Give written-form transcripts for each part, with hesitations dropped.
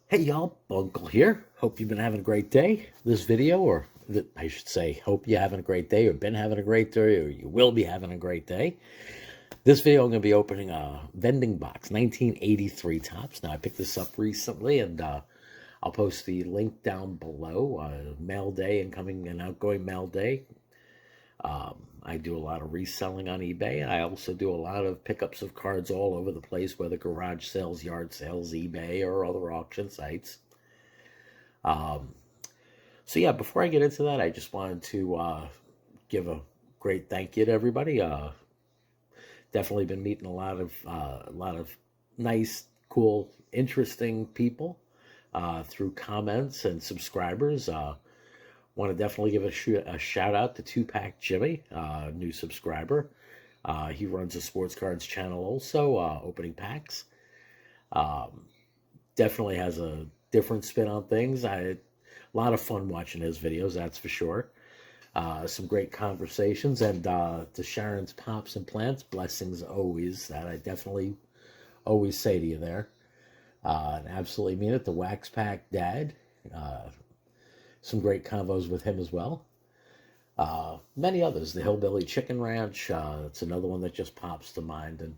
Hey y'all, Bunkle here. Hope you've been having a great day. This video, I should say, hope you're having a great day, or been having a great day, or you will be having a great day. This video, I'm going to be opening a vending box, 1983 Topps. Now, I picked this up recently, and I'll post the link down below. Mail day, incoming and outgoing mail day. I do a lot of reselling on eBay. I also do a lot of pickups of cards all over the place, whether garage sales, yard sales, eBay, or other auction sites. So yeah, before I get into that, I just wanted to give a great thank you to everybody. Definitely been meeting a lot of nice, cool, interesting people through comments and subscribers. Want to definitely give a shout out to Two-Pack Jimmy, new subscriber. He runs a sports cards channel also, opening packs. Definitely has a different spin on things. A lot of fun watching his videos, that's for sure. Some great conversations, and to Sharon's Pops and Plants, blessings always. That I definitely always say to you there. And absolutely mean it. The Wax Pack Dad. Some great combos with him as well. Many others. The Hillbilly Chicken Ranch. It's another one that just pops to mind. And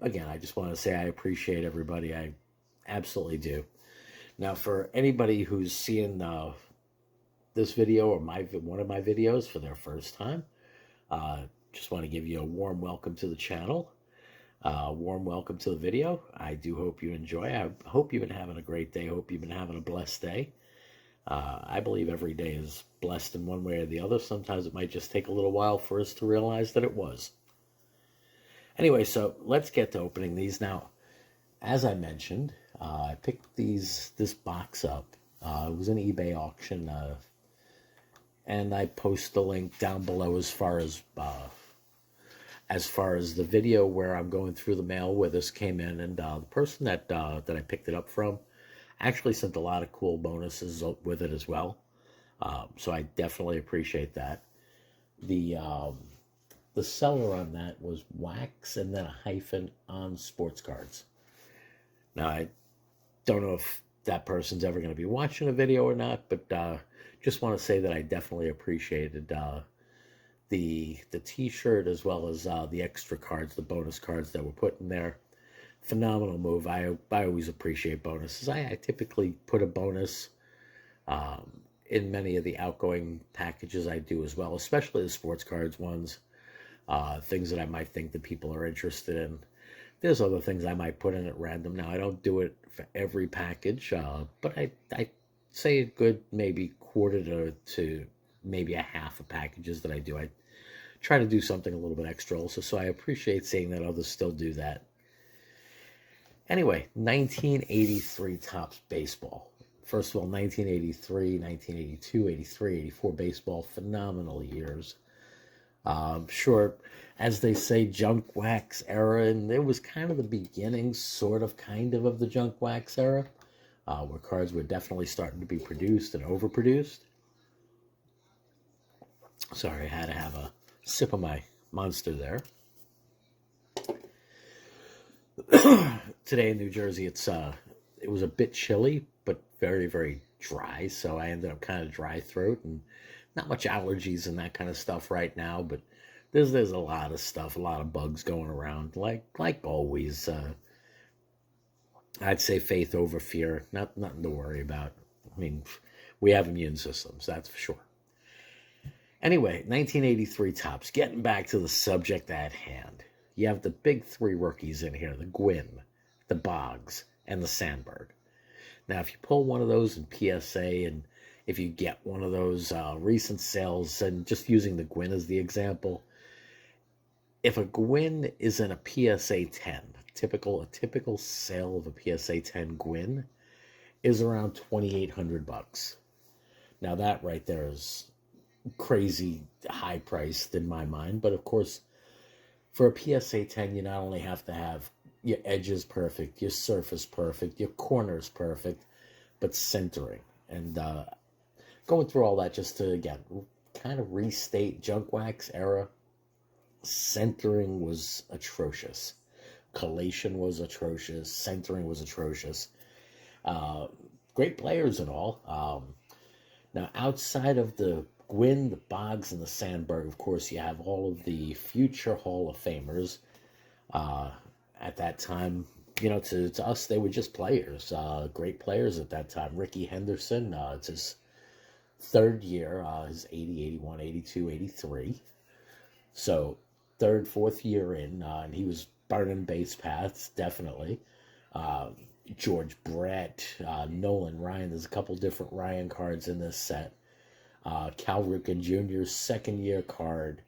I just want to say I appreciate everybody. I absolutely do. Now, for anybody who's seeing this video or one of my videos for their first time, just want to give you a warm welcome to the channel. Warm welcome to the video. I do hope you enjoy. I hope you've been having a great day. Hope you've been having a blessed day. I believe every day is blessed in one way or the other. Sometimes it might just take a little while for us to realize that it was. Anyway, so let's get to opening these. Now, as I mentioned, I picked this box up. It was an eBay auction, and I post the link down below as far as the video where I'm going through the mail where this came in, and the person that I picked it up from actually sent a lot of cool bonuses with it as well. So I definitely appreciate that. The seller on that was wax and then a hyphen on sports cards. Now, I don't know if that person's ever going to be watching a video or not, but just want to say that I definitely appreciated the t-shirt as well as the extra cards, the bonus cards that were put in there. Phenomenal move. I always appreciate bonuses. I typically put a bonus in many of the outgoing packages I do as well, especially the sports cards ones, things that I might think that people are interested in. There's other things I might put in at random. Now, I don't do it for every package, but I say a good maybe quarter to maybe a half of packages that I do. I try to do something a little bit extra also, so I appreciate seeing that others still do that. Anyway, 1983 Topps baseball. First of all, 1983, 1982, 83, 84 baseball, phenomenal years. Sure, as they say, junk wax era, and it was kind of the beginning, kind of the junk wax era, where cards were definitely starting to be produced and overproduced. Sorry, I had to have a sip of my Monster there. Today in New Jersey, it was a bit chilly, but very, very dry. So I ended up kind of dry throat and not much allergies and that kind of stuff right now. But there's a lot of stuff, a lot of bugs going around, like always. I'd say faith over fear. Nothing to worry about. I mean, we have immune systems, that's for sure. Anyway, 1983 Topps. Getting back to the subject at hand. You have the big three rookies in here, the Gwynn, the Boggs, and the Sandberg. Now, if you pull one of those in PSA, and if you get one of those recent sales, and just using the Gwynn as the example, if a Gwynn is in a PSA 10, a typical sale of a PSA 10 Gwynn is around $2,800. Now, that right there is crazy high priced in my mind, but of course, for a PSA 10, you not only have to have your edges perfect, your surface perfect, your corners perfect, but centering. And going through all that just to, again, kind of restate junk wax era, centering was atrocious. Collation was atrocious. Centering was atrocious. Uh, Great players and all. Now, outside of the Gwynn, the Boggs, and the Sandberg, of course, you have all of the future Hall of Famers. Uh, at that time, to us, they were just players, great players at that time. Rickey Henderson, it's his third year, his 80, 81, 82, 83. So, third, fourth year in, and he was burning base paths, definitely. Uh, George Brett, Nolan Ryan. There's a couple different Ryan cards in this set. Cal Ripken Jr.'s second year card.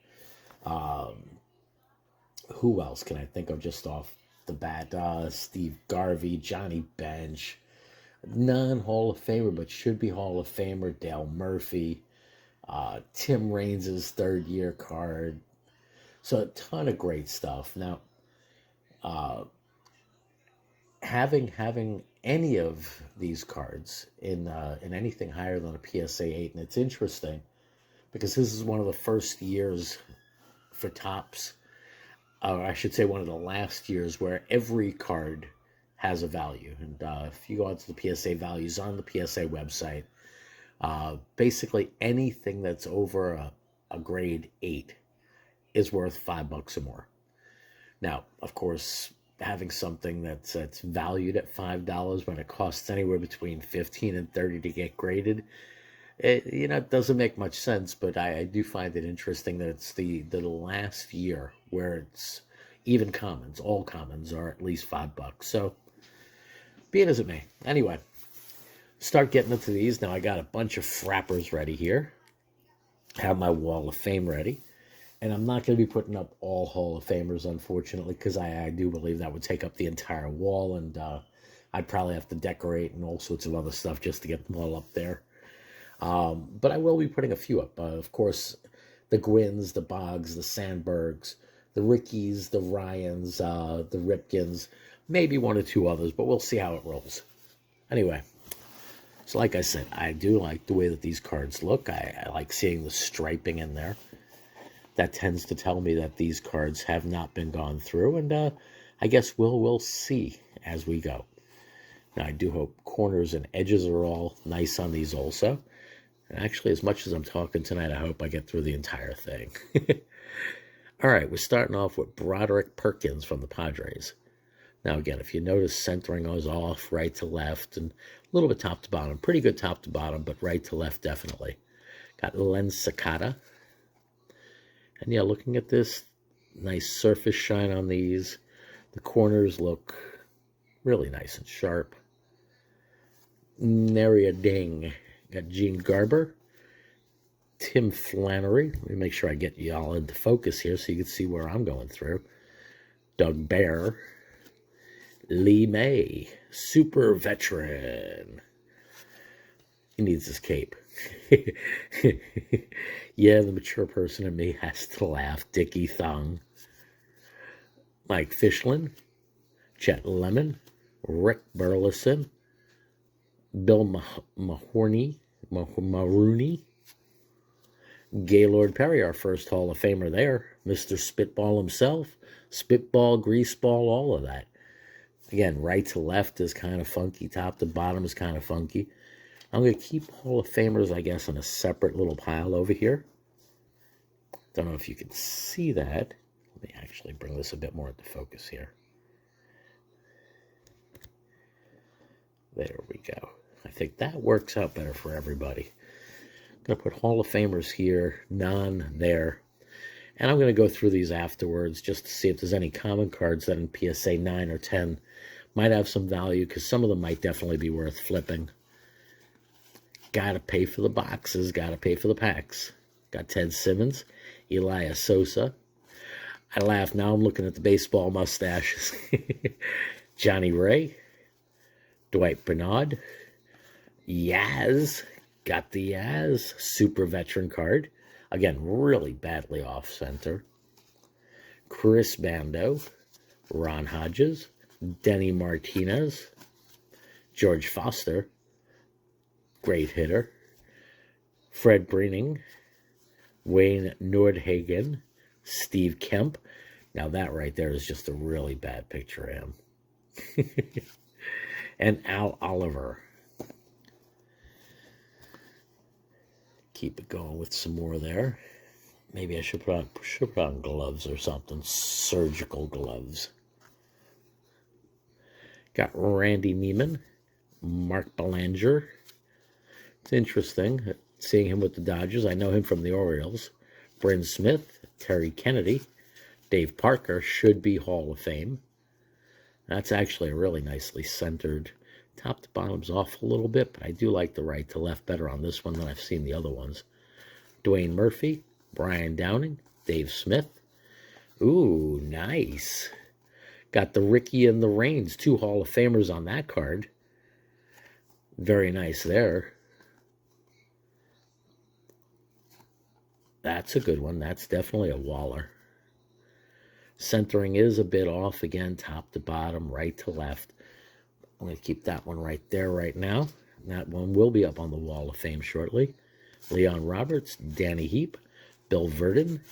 Who else can I think of just off the bat? Steve Garvey, Johnny Bench, non-Hall of Famer, but should be Hall of Famer, Dale Murphy, Tim Raines' third year card. So a ton of great stuff. Now, having any of these cards in anything higher than a PSA 8, and it's interesting because this is one of the first years for Topps, or I should say one of the last years where every card has a value. And if you go out to the PSA values on the PSA website, basically anything that's over a grade 8 is worth $5 or more. Now, of course, having something that's valued at $5 when it costs anywhere between $15 and $30 to get graded, it doesn't make much sense. But I do find it interesting that it's the last year where it's even commons, all commons are at least $5. So be it as it may. Anyway, start getting into these. Now I got a bunch of frappers ready here. Have my Wall of Fame ready. And I'm not going to be putting up all Hall of Famers, unfortunately, because I do believe that would take up the entire wall, and I'd probably have to decorate and all sorts of other stuff just to get them all up there. But I will be putting a few up. Of course, the Gwynns, the Boggs, the Sandbergs, the Rickeys, the Ryans, the Ripkens, maybe one or two others, but we'll see how it rolls. Anyway, so like I said, I do like the way that these cards look. I like seeing the striping in there. That tends to tell me that these cards have not been gone through, and I guess we'll see as we go. Now, I do hope corners and edges are all nice on these also. And actually, as much as I'm talking tonight, I hope I get through the entire thing. All right, we're starting off with Broderick Perkins from the Padres. Now, again, if you notice, centering goes off right to left and a little bit top to bottom. Pretty good top to bottom, but right to left, definitely. Got Len Sakata. And yeah, looking at this, nice surface shine on these. The corners look really nice and sharp. Nary a ding. Got Gene Garber. Tim Flannery. Let me make sure I get you all into focus here so you can see where I'm going through. Doug Bear. Lee May. Super veteran. He needs his cape. Yeah, the mature person in me has to laugh. Dickie Thung. Mike Fishlin. Chet Lemon. Rick Burleson. Bill Marooney. Gaylord Perry, our first Hall of Famer there. Mr. Spitball himself. Spitball, greaseball, all of that. Again, right to left is kind of funky. Top to bottom is kind of funky. I'm going to keep Hall of Famers, I guess, in a separate little pile over here. Don't know if you can see that. Let me actually bring this a bit more into focus here. There we go. I think that works out better for everybody. I'm going to put Hall of Famers here, none there. And I'm going to go through these afterwards just to see if there's any common cards that in PSA 9 or 10 might have some value, because some of them might definitely be worth flipping. Gotta pay for the boxes, gotta pay for the packs. Got Ted Simmons, Elias Sosa. I laugh, now I'm looking at the baseball mustaches. Johnny Ray, Dwight Bernard, Yaz, got the Yaz, super veteran card. Again, really badly off center. Chris Bando, Ron Hodges, Denny Martinez, George Foster, great hitter. Fred Breening, Wayne Nordhagen, Steve Kemp. Now that right there is just a really bad picture of him. and Al Oliver. Keep it going with some more there. Maybe I should put on gloves or something. Surgical gloves. Got Randy Neiman, Mark Belanger. It's interesting seeing him with the Dodgers. I know him from the Orioles. Bryn Smith, Terry Kennedy, Dave Parker should be Hall of Fame. That's actually a really nicely centered. Top to bottom's off a little bit, but I do like the right to left better on this one than I've seen the other ones. Dwayne Murphy, Brian Downing, Dave Smith. Ooh, nice. Got the Rickey and the Reigns, 2 Hall of Famers on that card. Very nice there. That's a good one. That's definitely a Waller. Centering is a bit off again, top to bottom, right to left. I'm going to keep that one right there right now. That one will be up on the Wall of Fame shortly. Leon Roberts, Danny Heap, Bill Verdon,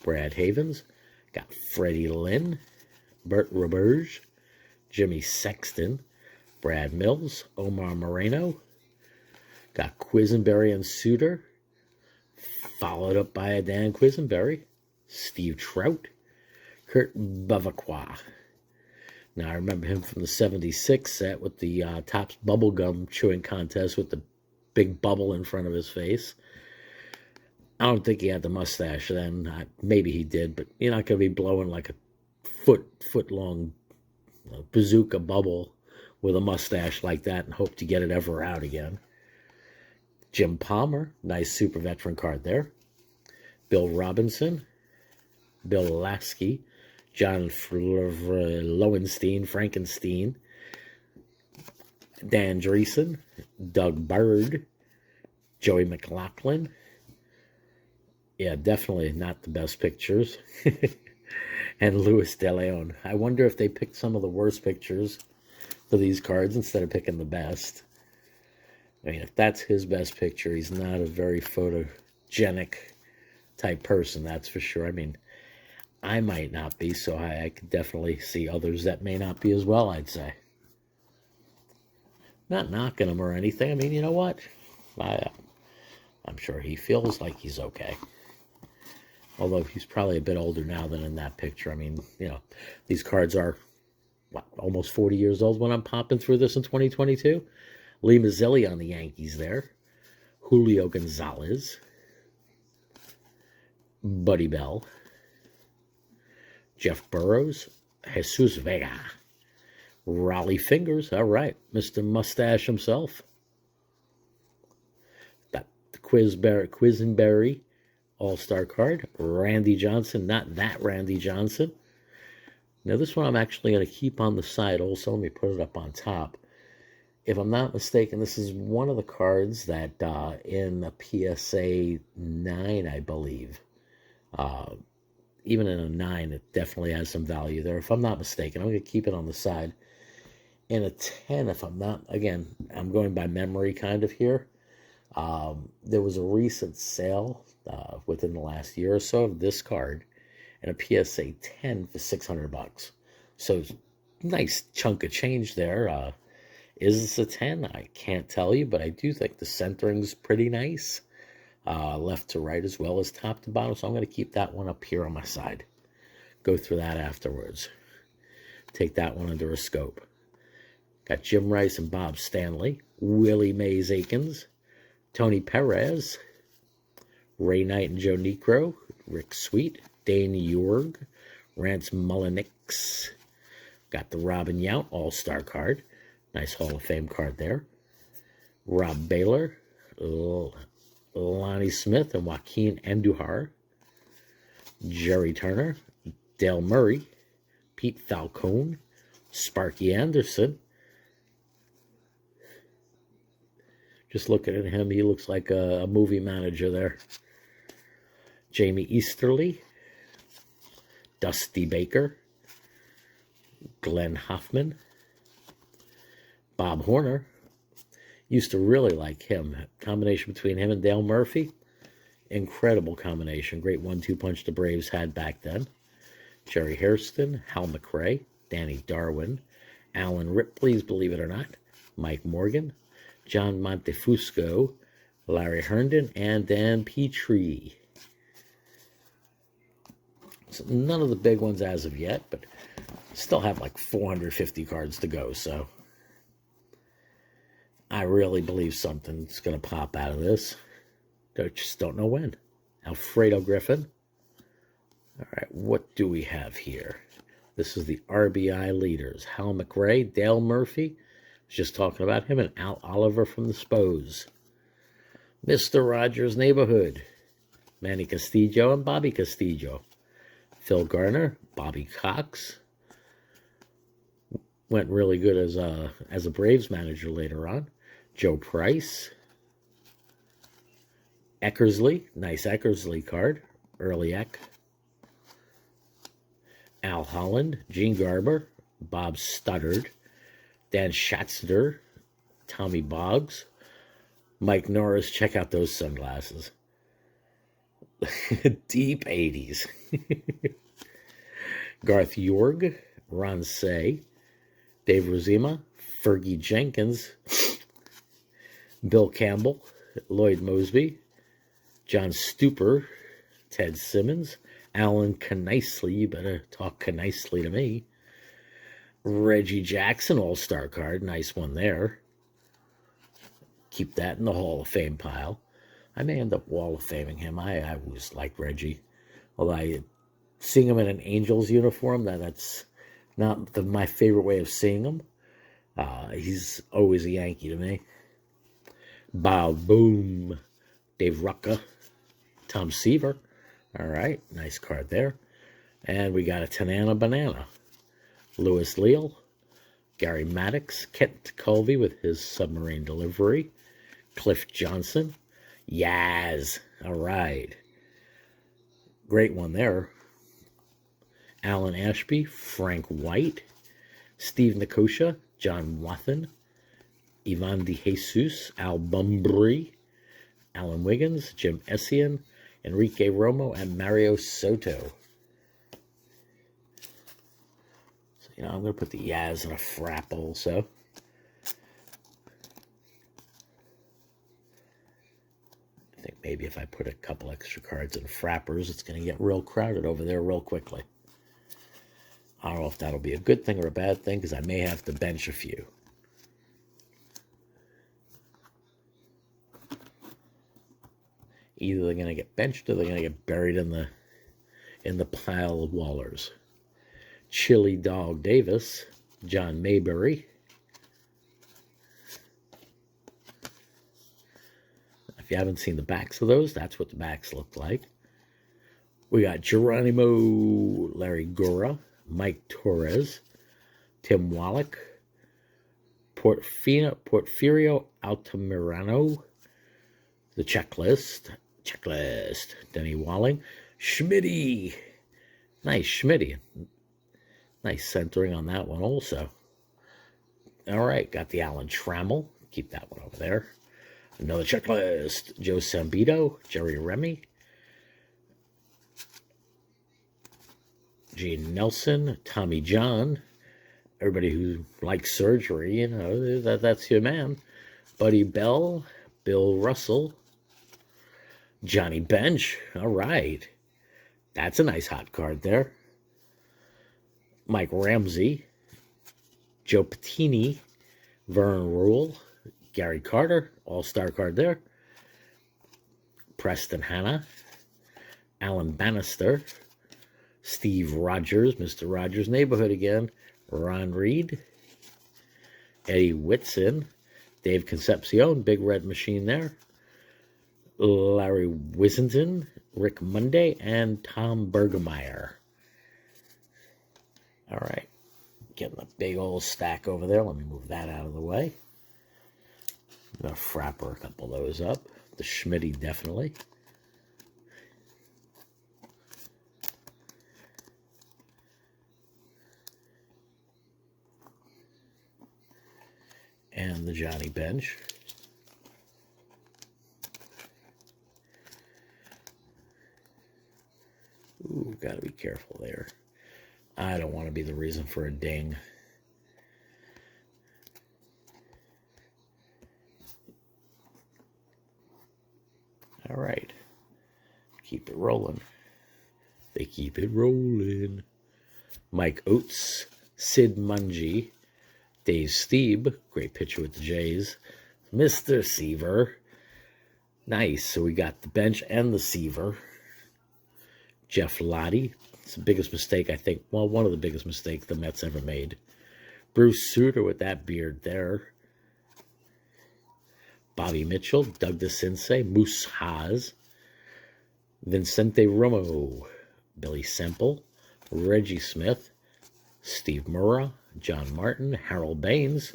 Brad Havens. Got Freddie Lynn, Bert Roberge, Jimmy Sexton, Brad Mills, Omar Moreno. Got Quisenberry and Suter, followed up by a Dan Quisenberry, Steve Trout, Kurt Bavacqua. Now, I remember him from the 76 set with the Topps bubblegum chewing contest with the big bubble in front of his face. I don't think he had the mustache then. Maybe he did, but you're not going to be blowing like a foot-long bazooka bubble with a mustache like that and hope to get it ever out again. Jim Palmer, nice super veteran card there. Bill Robinson, Bill Lasky, John Lowenstein, Frankenstein, Dan Dreesen, Doug Bird, Joey McLaughlin. Yeah, definitely not the best pictures. And Luis De Leon. I wonder if they picked some of the worst pictures for these cards instead of picking the best. I mean, if that's his best picture, he's not a very photogenic type person, that's for sure. I mean, I might not be, so I could definitely see others that may not be as well, I'd say. Not knocking him or anything. I mean, you know what? I'm sure he feels like he's okay. Although he's probably a bit older now than in that picture. I mean, you know, these cards are, what, almost 40 years old when I'm popping through this in 2022. Lee Mazzilli on the Yankees there. Julio Gonzalez. Buddy Bell. Jeff Burrows. Jesus Vega. Raleigh Fingers. All right. Mr. Mustache himself. Got the Quisenberry All-Star card. Randy Johnson. Not that Randy Johnson. Now this one I'm actually going to keep on the side also. Let me put it up on top. If I'm not mistaken, this is one of the cards that in the PSA 9, I believe. Even in a 9, it definitely has some value there. If I'm not mistaken, I'm going to keep it on the side. In a 10, if I'm not, again, I'm going by memory kind of here. There was a recent sale within the last year or so of this card and a PSA 10 for $600. So nice chunk of change there. Is this a 10? I can't tell you, but I do think the centering's pretty nice. Left to right as well as top to bottom. So I'm going to keep that one up here on my side. Go through that afterwards. Take that one under a scope. Got Jim Rice and Bob Stanley. Willie Mays Aikens. Tony Perez. Ray Knight and Joe Necro. Rick Sweet. Dane Jorg. Rance Mullenix. Got the Robin Yount All-Star card. Nice Hall of Fame card there. Rob Baylor. Lonnie Smith and Joaquin Andujar. Jerry Turner. Dale Murray. Pete Falcone. Sparky Anderson. Just looking at him, he looks like a movie manager there. Jamie Easterly. Dusty Baker. Glenn Hoffman. Bob Horner. Used to really like him. Combination between him and Dale Murphy. Incredible combination. Great 1-2 punch the Braves had back then. Jerry Hairston. Hal McRae. Danny Darwin. Alan Ripley's Believe It or Not, Mike Morgan, John Montefusco, Larry Herndon, and Dan Petrie. So none of the big ones as of yet, but still have like 450 cards to go, so I really believe something's going to pop out of this. I just don't know when. Alfredo Griffin. All right, what do we have here? This is the RBI leaders. Hal McRae, Dale Murphy. I was just talking about him, and Al Oliver from the Spos. Mr. Rogers' Neighborhood. Manny Castillo and Bobby Castillo. Phil Garner, Bobby Cox. Went really good as a Braves manager later on. Joe Price. Eckersley, nice Eckersley card. Early Eck. Al Holland, Gene Garber, Bob Studdard, Dan Schatzter, Tommy Boggs, Mike Norris. Check out those sunglasses. Deep 80s. Garth Yorg, Ron Say, Dave Rozema, Fergie Jenkins, Bill Campbell, Lloyd Mosby, John Stuper, Ted Simmons, Alan Knisely, you better talk Knisely to me. Reggie Jackson, All-Star card, nice one there. Keep that in the Hall of Fame pile. I may end up Wall of Faming him. I always liked Reggie. Although seeing him in an Angels uniform, that's not my favorite way of seeing him. He's always a Yankee to me. Bob Boom, Dave Rucka, Tom Seaver. All right, nice card there. And we got a Tanana Banana. Louis Leal, Gary Maddox, Kent Colby with his submarine delivery, Cliff Johnson, Yaz. All right. Great one there. Alan Ashby, Frank White, Steve Nicosia, John Wathen, Ivan DeJesus, Al Bumbry, Alan Wiggins, Jim Essien, Enrique Romo, and Mario Soto. So, I'm going to put the Yaz in a frap also. I think maybe if I put a couple extra cards in frappers, it's going to get real crowded over there real quickly. I don't know if that'll be a good thing or a bad thing, because I may have to bench a few. Either they're going to get benched or they're going to get buried in the pile of Wallers. Chili Dog Davis, John Mayberry. If you haven't seen the backs of those, that's what the backs look like. We got Geronimo Larry Gora, Mike Torres, Tim Wallach, Porfirio Altamirano, the checklist, Denny Walling, Schmitty, nice Schmitty, nice centering on that one also. All right, got the Alan Trammell, keep that one over there. Another checklist, Joe Sambito, Jerry Remy, Gene Nelson, Tommy John, everybody who likes surgery, that's your man. Buddy Bell, Bill Russell, Johnny Bench, all right. That's a nice hot card there. Mike Ramsey, Joe Patini, Vern Rule, Gary Carter, all-star card there. Preston Hanna, Alan Bannister, Steve Rogers, Mr. Rogers' Neighborhood again, Ron Reed, Eddie Whitson, Dave Concepcion, Big Red Machine there, Larry Wissington, Rick Monday, and Tom Bergemeyer. All right, getting a big old stack over there. Let me move that out of the way. I'm going to frapper a couple of those up. The Schmitty, definitely. And the Johnny Bench. Ooh, got to be careful there. I don't want to be the reason for a ding. All right. Keep it rolling. They keep it rolling. Mike Oates, Sid Mungie, Dave Stieb, great pitcher with the Jays, Mr. Seaver. Nice. So we got the bench and the Seaver. Jeff Lottie. It's the biggest mistake, I think. Well, one of the biggest mistakes the Mets ever made. Bruce Sutter with that beard there. Bobby Mitchell, Doug DeCinces, Moose Haas, Vincente Romo, Billy Semple, Reggie Smith, Steve Murrah, John Martin, Harold Baines,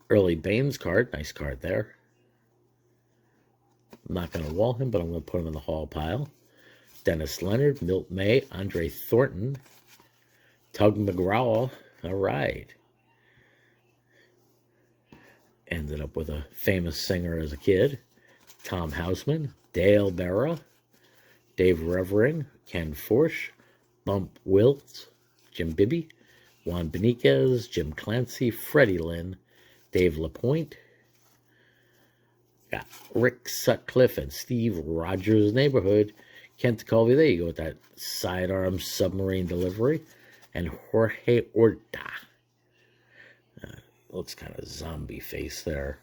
early Baines card, nice card there. I'm not going to wall him, but I'm going to put him in the haul pile. Dennis Leonard, Milt May, Andre Thornton, Tug McGraw, all right. Ended up with a famous singer as a kid. Tom Houseman, Dale Berra, Dave Revering, Ken Forsch, Bump Wilt, Jim Bibby, Juan Beniquez, Jim Clancy, Freddie Lynn, Dave LaPointe. Got Rick Sutcliffe and Steve Rogers' Neighborhood. Kent Colby, there you go with that sidearm submarine delivery. And Jorge Orta. Looks kind of zombie face there.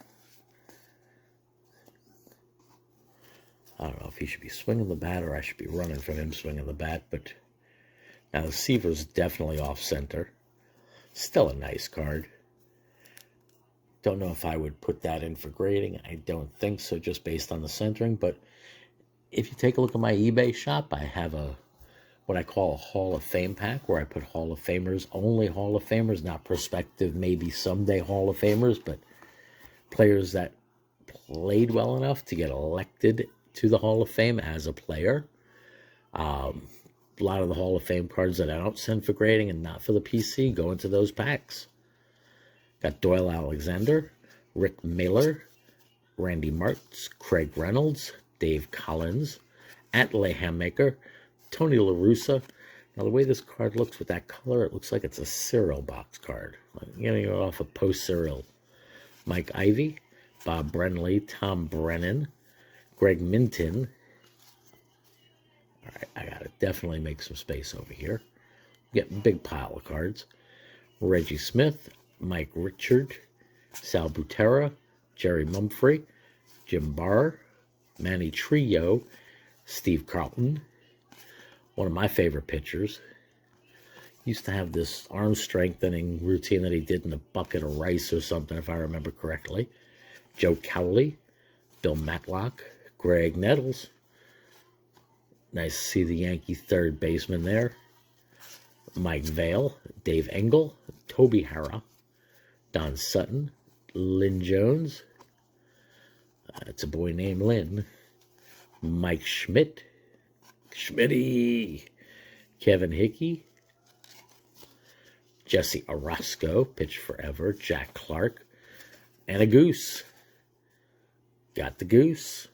I don't know if he should be swinging the bat or I should be running from him swinging the bat. But now the Seaver's definitely off center. Still a nice card. Don't know if I would put that in for grading. I don't think so, just based on the centering. But if you take a look at my eBay shop, I have what I call a Hall of Fame pack, where I put Hall of Famers, only Hall of Famers, not prospective, maybe someday Hall of Famers, but players that played well enough to get elected to the Hall of Fame as a player. A lot of the Hall of Fame cards that I don't send for grading and not for the PC go into those packs. Got Doyle Alexander, Rick Mailer, Randy Martz, Craig Reynolds, Dave Collins, Atley Hammaker, Tony La Russa. Now, the way this card looks with that color, it looks like it's a cereal box card. Like getting it off a post-cereal. Mike Ivey, Bob Brenly, Tom Brennan, Greg Minton. All right, I got to definitely make some space over here. Get a big pile of cards. Reggie Smith, Mike Richard, Sal Butera, Jerry Mumphrey, Jim Barr, Manny Trillo, Steve Carlton. One of my favorite pitchers. Used to have this arm strengthening routine that he did in a bucket of rice or something, if I remember correctly. Joe Cowley, Bill Matlock, Greg Nettles. Nice to see the Yankee third baseman there. Mike Vail, Dave Engel, Toby Harrah, Don Sutton, Lynn Jones. It's a boy named Lynn. Mike Schmidt, Schmitty, Kevin Hickey, Jesse Orozco, pitched forever, Jack Clark, and a goose. Got the goose.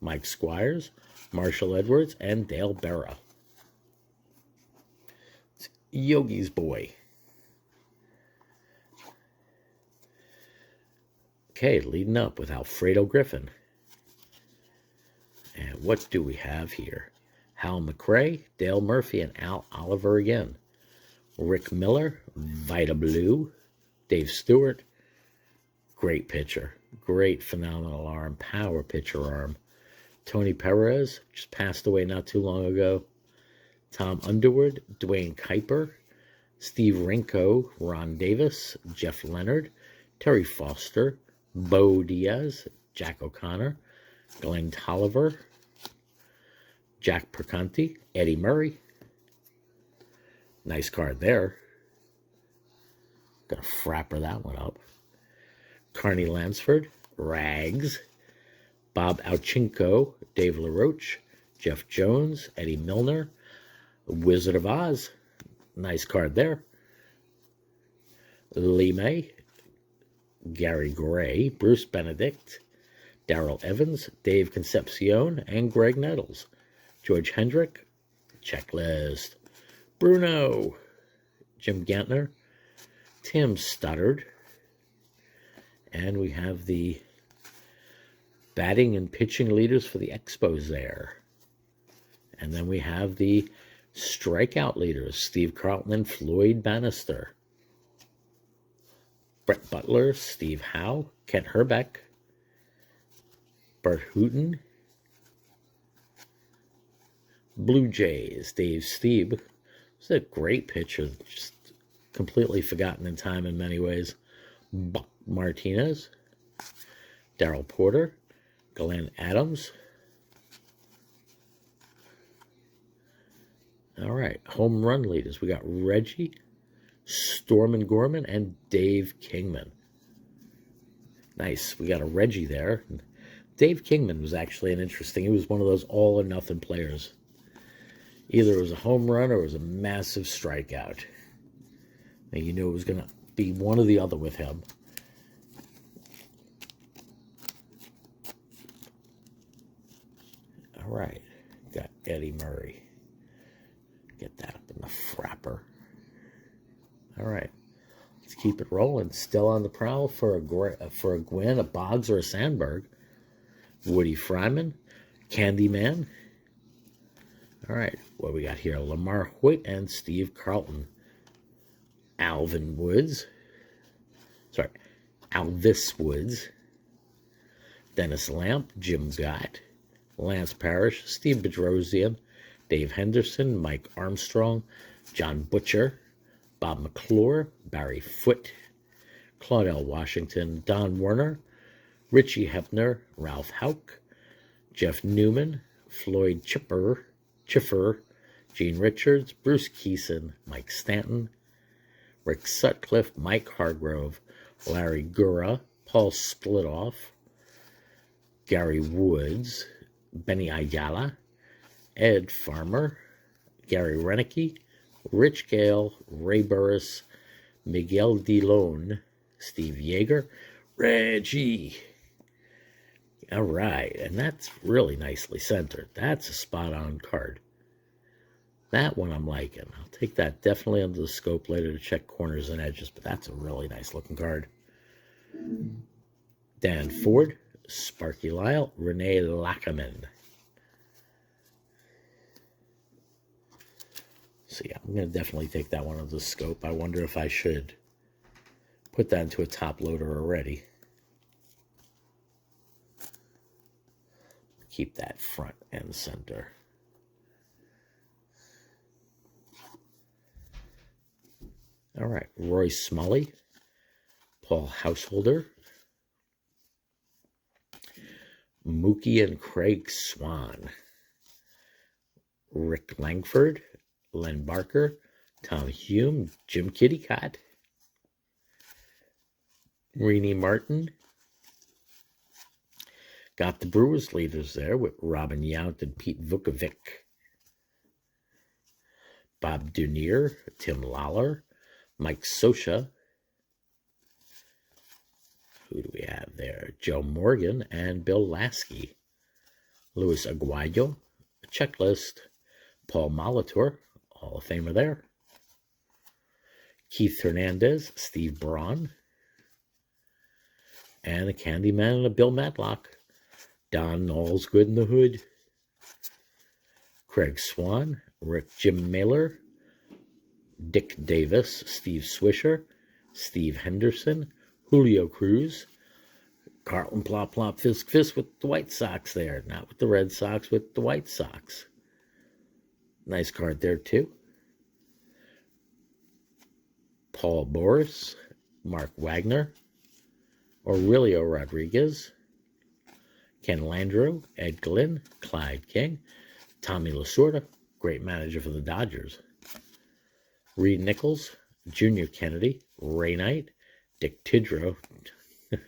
Mike Squires, Marshall Edwards, and Dale Berra. It's Yogi's boy. Okay, leading up with Alfredo Griffin. And what do we have here? Hal McRae, Dale Murphy, and Al Oliver again. Rick Miller, Vita Blue, Dave Stewart. Great pitcher. Great phenomenal arm. Power pitcher arm. Tony Perez, just passed away not too long ago. Tom Underwood, Dwayne Kuiper, Steve Rinko, Ron Davis, Jeff Leonard, Terry Foster, Bo Diaz, Jack O'Connor, Glenn Tolliver, Jack Perconti, Eddie Murray. Nice card there. Gonna frapper that one up. Carney Lansford, Rags, Bob Auchinko, Dave LaRoche, Jeff Jones, Eddie Milner, Wizard of Oz. Nice card there. Lee May, Gary Gray, Bruce Benedict, Darrell Evans, Dave Concepcion, and Greg Nettles. George Hendrick, checklist. Bruno, Jim Gantner, Tim Stoddard, and we have the batting and pitching leaders for the Expos there. And then we have the strikeout leaders, Steve Carlton and Floyd Bannister. Brett Butler, Steve Howe, Kent Herbeck, Bert Hooton. Blue Jays, Dave Stieb. He's a great pitcher, just completely forgotten in time in many ways. Buck Martinez, Darrell Porter, Glenn Adams. All right, home run leaders. We got Reggie, Stormin Gorman, and Dave Kingman. Nice. We got a Reggie there. Dave Kingman was actually an interesting. He was one of those all or nothing players. Either it was a home run or it was a massive strikeout. And you knew it was going to be one or the other with him. All right. Got Eddie Murray. Get that up in the frapper. All right. Let's keep it rolling. Still on the prowl for a Gwynn, a Boggs, or a Sandberg. Woody Fryman, Candyman. All right, what we got here? Lamar Hoyt and Steve Carlton. Alvis Woods. Dennis Lamp, Jim Gott. Lance Parrish, Steve Bedrosian, Dave Henderson, Mike Armstrong, John Butcher, Bob McClure, Barry Foote, Claudel Washington, Don Werner, Richie Hepner, Ralph Houck, Jeff Newman, Floyd Chiffer, Gene Richards, Bruce Keeson, Mike Stanton, Rick Sutcliffe, Mike Hargrove, Larry Gura, Paul Splitoff, Gary Woods, Benny Ayala, Ed Farmer, Gary Renicky, Rich Gale, Ray Burris, Miguel DeLone, Steve Yeager, Reggie. All right, and that's really nicely centered. That's a spot-on card. That one I'm liking. I'll take that definitely under the scope later to check corners and edges, but that's a really nice-looking card. Dan Ford, Sparky Lyle, Renee Lackerman. So yeah, I'm going to definitely take that one under the scope. I wonder if I should put that into a top loader already. Keep that front and center. All right, Roy Smalley, Paul Householder, Mookie and Craig Swan, Rick Langford, Len Barker, Tom Hume, Jim Kittycott, Renee Martin. Got the Brewers leaders there with Robin Yount and Pete Vukovic. Bob Dunier, Tim Lawler, Mike Scioscia. Who do we have there? Joe Morgan and Bill Lasky. Luis Aguayo, a checklist. Paul Molitor, Hall of Famer there. Keith Hernandez, Steve Braun. And a Candyman and a Bill Matlock. Don All's Good in the Hood. Craig Swan, Jim Mailer, Dick Davis, Steve Swisher, Steve Henderson, Julio Cruz, Carlton Plop Plop Fisk Fisk with the White Sox there, not with the Red Sox, with the White Sox. Nice card there too. Paul Boris, Mark Wagner, Aurelio Rodriguez, Ken Landreau, Ed Glynn, Clyde King, Tommy Lasorda, great manager for the Dodgers. Reed Nichols, Junior Kennedy, Ray Knight, Dick Tidrow,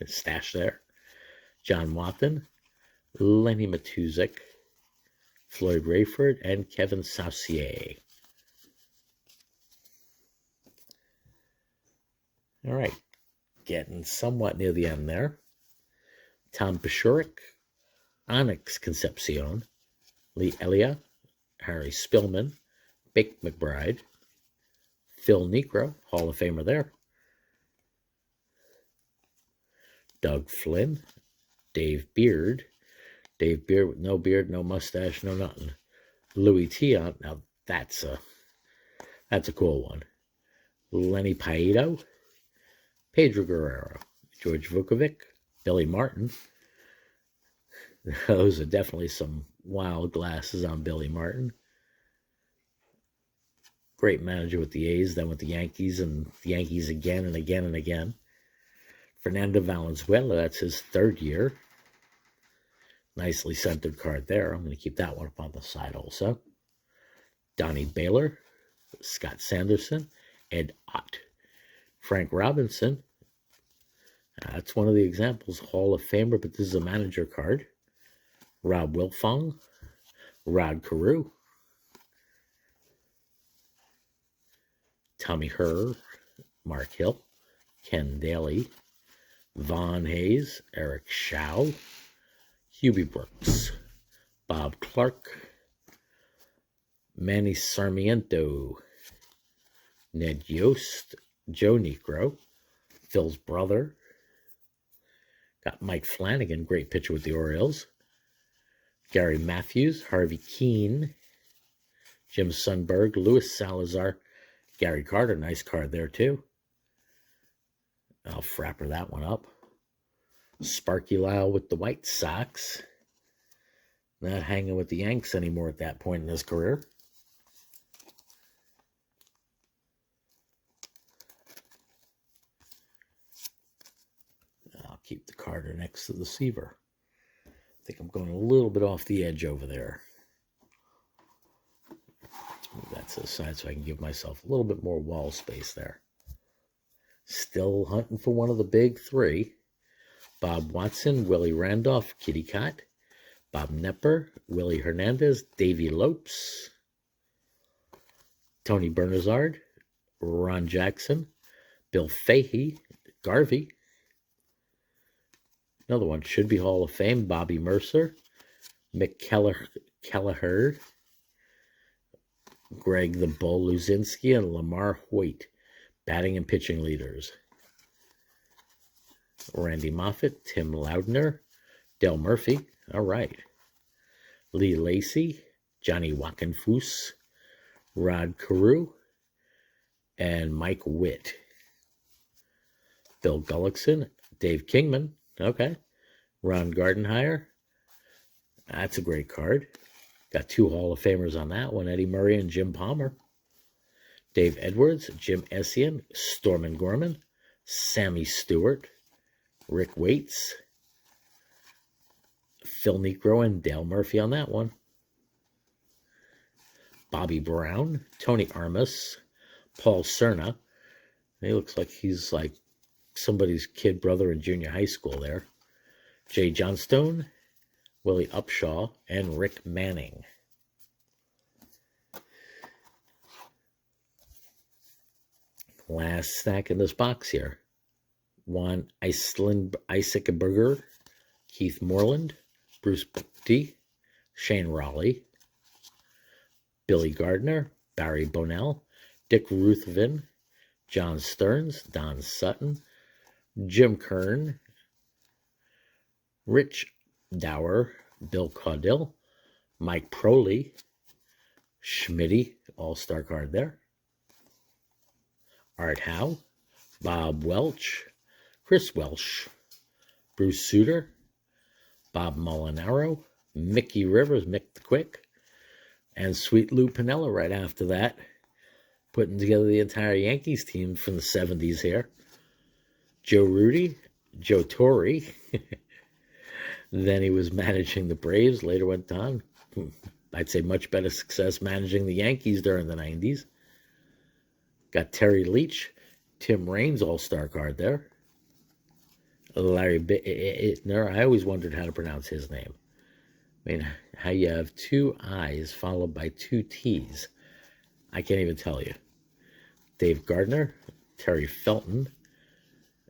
stash there. John Watson, Lenny Matuzik, Floyd Rayford, and Kevin Saucier. All right, getting somewhat near the end there. Tom Paciorek, Onyx Concepcion, Lee Elia, Harry Spillman, Bake McBride, Phil Necro, Hall of Famer there. Doug Flynn, Dave Beard, Dave Beard with no beard, no mustache, no nothing. Louis Tion, now that's a cool one. Lenny Paedo, Pedro Guerrero, George Vukovic, Billy Martin. Those are definitely some wild glasses on Billy Martin. Great manager with the A's, then with the Yankees, and the Yankees again and again and again. Fernando Valenzuela, that's his third year. Nicely centered card there. I'm going to keep that one up on the side also. Donnie Baylor, Scott Sanderson, Ed Ott, Frank Robinson. That's one of the examples. Hall of Famer, but this is a manager card. Rob Wilfong, Rod Carew, Tommy Herr, Mark Hill, Ken Daly, Vaughn Hayes, Eric Shaw, Hubie Brooks, Bob Clark, Manny Sarmiento, Ned Yost, Joe Negro, Phil's brother. Got Mike Flanagan, great pitcher with the Orioles. Gary Matthews, Harvey Keene, Jim Sandberg, Luis Salazar, Gary Carter, nice card there too. I'll frapper that one up. Sparky Lyle with the White Sox. Not hanging with the Yanks anymore at that point in his career. I'll keep the Carter next to the Seaver. I think I'm going a little bit off the edge over there. Let's move that to the side so I can give myself a little bit more wall space there. Still hunting for one of the big three. Bob Watson, Willie Randolph, Kitty Cott, Bob Nepper, Willie Hernandez, Davey Lopes, Tony Bernazard, Ron Jackson, Bill Fahey, Garvey. Another one should be Hall of Fame, Bobby Mercer, Mick Kelleher, Greg the Bull Luzinski, and Lamar Hoyt, batting and pitching leaders. Randy Moffat, Tim Loudner, Del Murphy, all right. Lee Lacey, Johnny Wackenfuss, Rod Carew, and Mike Witt. Bill Gullickson, Dave Kingman, okay. Ron Gardenhire, that's a great card. Got two Hall of Famers on that one, Eddie Murray and Jim Palmer. Dave Edwards, Jim Essien, Stormin Gorman, Sammy Stewart, Rick Waits, Phil Negro, and Dale Murphy on that one. Bobby Brown, Tony Armas, Paul Cerna. He looks like he's like somebody's kid brother in junior high school there. Jay Johnstone, Willie Upshaw, and Rick Manning. Last stack in this box here. Juan Eisenberger, Keith Moreland, Bruce Buckty, Shane Raleigh, Billy Gardner, Barry Bonnell, Dick Ruthven, John Stearns, Don Sutton, Jim Kern, Rich Dower, Bill Caudill, Mike Proley, Schmidt, all-star card there, Art Howe, Bob Welch, Chris Welsh, Bruce Suter, Bob Molinaro, Mickey Rivers, Mick the Quick, and Sweet Lou Piniella right after that, putting together the entire Yankees team from the 70s here. Joe Rudy, Joe Torre. Then he was managing the Braves, later went on. I'd say much better success managing the Yankees during the 90s. Got Terry Leach, Tim Raines all-star card there. Larry Bittner, I always wondered how to pronounce his name. I mean, how you have two I's followed by two T's. I can't even tell you. Dave Gardner, Terry Felton,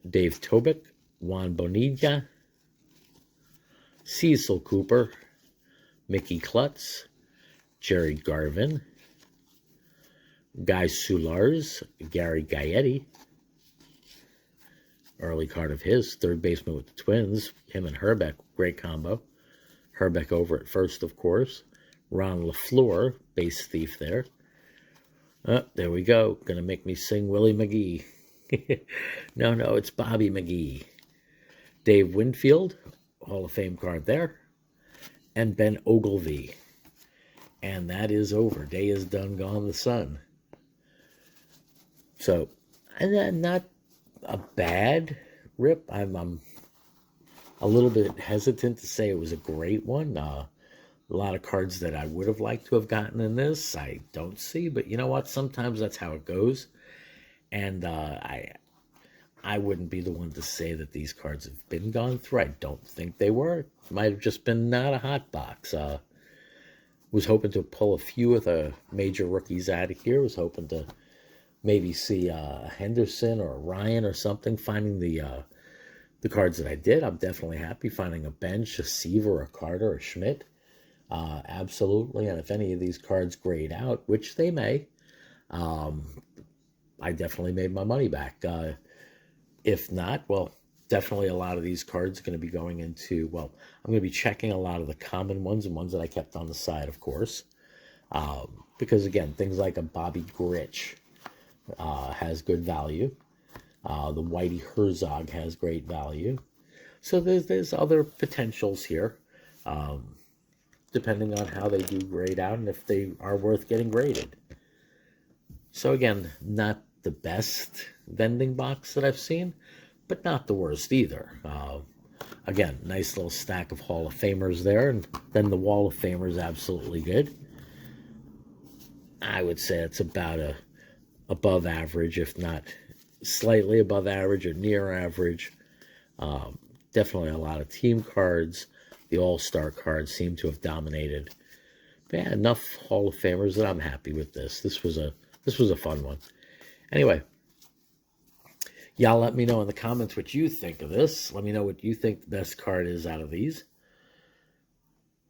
Dave Tobick, Juan Bonilla, Cecil Cooper, Mickey Klutz, Jerry Garvin, Guy Soulars, Gary Gaetti, early card of his, third baseman with the Twins, him and Herbeck, great combo. Herbeck over at first, of course. Ron LaFleur, base thief there. There we go. Gonna make me sing Willie McGee. No, it's Bobby McGee. Dave Winfield, Hall of Fame card there. And Ben Ogilvy. And that is over. Day is done, gone the sun. So, and not a bad rip. I'm a little bit hesitant to say it was a great one. A lot of cards that I would have liked to have gotten in this, I don't see. But you know what? Sometimes that's how it goes. And I wouldn't be the one to say that these cards have been gone through. I don't think they were. It might have just been not a hot box. Was hoping to pull a few of the major rookies out of here. Was hoping to maybe see Henderson or Ryan or something. Finding the cards that I did, I'm definitely happy. Finding a bench, a Seaver, a Carter, a Schmidt. Absolutely. And if any of these cards grade out, which they may, I definitely made my money back. If not, well, definitely a lot of these cards are going to be going into, well, I'm going to be checking a lot of the common ones and ones that I kept on the side, of course. Because, again, things like a Bobby Grich has good value. The Whitey Herzog has great value. So there's other potentials here, depending on how they do grade out and if they are worth getting graded. So, again, not the best vending box that I've seen, but not the worst either. Again, nice little stack of Hall of Famers there, and then the Wall of Famers absolutely good. I would say it's about a above average, if not slightly above average or near average. Definitely a lot of team cards. The All-Star cards seem to have dominated. But yeah, enough Hall of Famers that I'm happy with this. This was a fun one. Anyway, y'all let me know in the comments what you think of this. Let me know what you think the best card is out of these.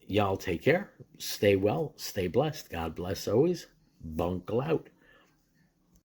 Y'all take care. Stay well. Stay blessed. God bless always. Bunkle out.